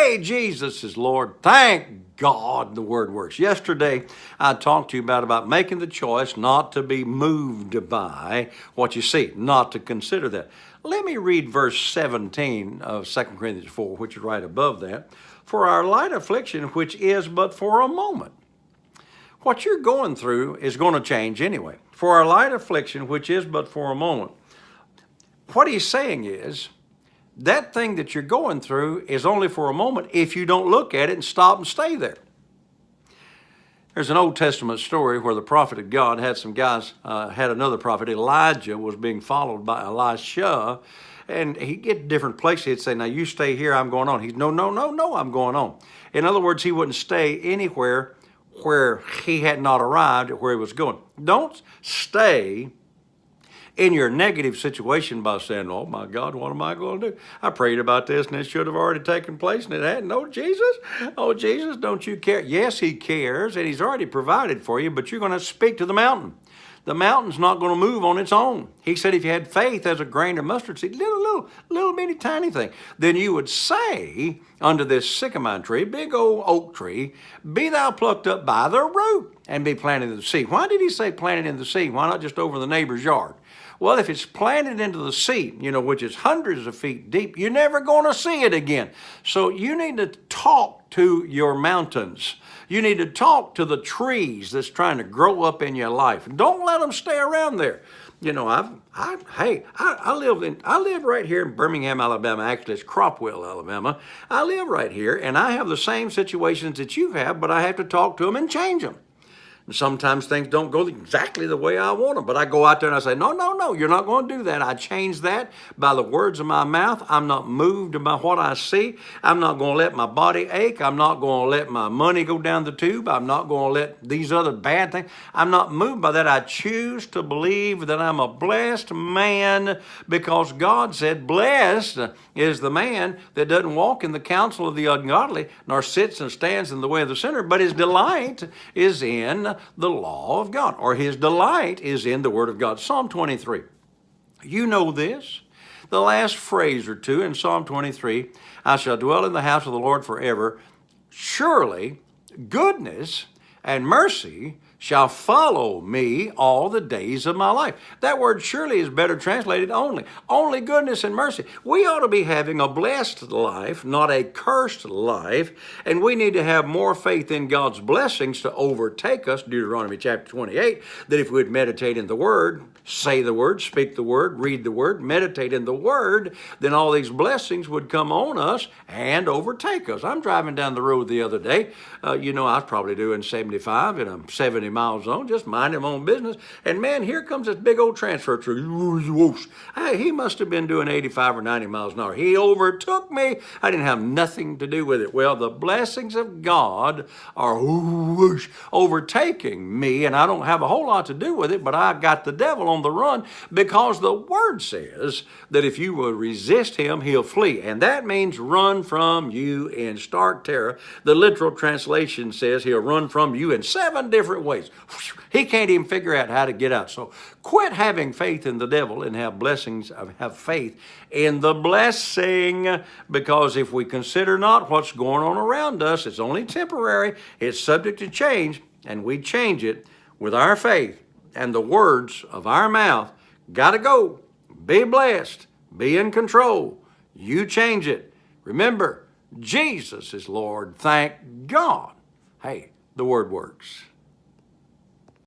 Hey, Jesus is Lord. Thank God the word works. Yesterday, I talked to you about making the choice not to be moved by what you see, not to consider that. Let me read verse 17 of 2 Corinthians 4, which is right above that. For our light affliction, which is but for a moment. What you're going through is going to change anyway. For our light affliction, which is but for a moment. What he's saying is, that thing that you're going through is only for a moment if you don't look at it and stop and stay there. There's an Old Testament story where the prophet of God had some guys, had another prophet, Elijah, was being followed by Elisha, and he'd get to different places. He'd say, now you stay here, I'm going on. He'd, no, I'm going on. In other words, he wouldn't stay anywhere where he had not arrived at where he was going. Don't stay in your negative situation by saying, oh my God, what am I going to do? I prayed about this and it should have already taken place and it hadn't. Oh Jesus, don't you care? Yes, he cares and he's already provided for you, but you're going to speak to the mountain. The mountain's not going to move on its own. He said if you had faith as a grain of mustard seed, little bitty tiny thing, then you would say unto this sycamore tree, big old oak tree, be thou plucked up by the root and be planted in the sea. Why did he say planted in the sea? Why not just over the neighbor's yard? Well, if it's planted into the sea, which is hundreds of feet deep, you're never going to see it again. So you need to talk to your mountains. You need to talk to the trees that's trying to grow up in your life. Don't let them stay around there. I live right here in Birmingham, Alabama. Actually, it's Cropwell, Alabama. I live right here, and I have the same situations that you have, but I have to talk to them and change them. And sometimes things don't go exactly the way I want them, but I go out there and I say, no, you're not going to do that. I change that by the words of my mouth. I'm not moved by what I see. I'm not going to let my body ache. I'm not going to let my money go down the tube. I'm not going to let these other bad things. I'm not moved by that. I choose to believe that I'm a blessed man because God said, blessed is the man that doesn't walk in the counsel of the ungodly, nor sits and stands in the way of the sinner, but his delight is in the law of God, or his delight is in the word of God. Psalm 23. You know this. The last phrase or two in Psalm 23, I shall dwell in the house of the Lord forever. Surely goodness and mercy shall follow me all the days of my life. That word surely is better translated only. Only goodness and mercy. We ought to be having a blessed life, not a cursed life, and we need to have more faith in God's blessings to overtake us, Deuteronomy chapter 28, that if we'd meditate in the word, say the word, speak the word, read the word, meditate in the word, then all these blessings would come on us and overtake us. I'm driving down the road the other day. I was probably doing 75 in a 70 mile zone, just minding my own business. And man, here comes this big old transfer truck. Hey, he must have been doing 85 or 90 miles an hour. He overtook me. I didn't have nothing to do with it. Well, the blessings of God are overtaking me, and I don't have a whole lot to do with it, but I got the devil on the run because the word says that if you will resist him, he'll flee. And that means run from you in stark terror. The literal translation says he'll run from you in 7 different ways. He can't even figure out how to get out. So quit having faith in the devil and have faith in the blessing, because if we consider not what's going on around us, it's only temporary, it's subject to change, and we change it with our faith and the words of our mouth. Gotta go. Be blessed. Be in control. You change it. Remember, Jesus is Lord. Thank God. Hey, the word works.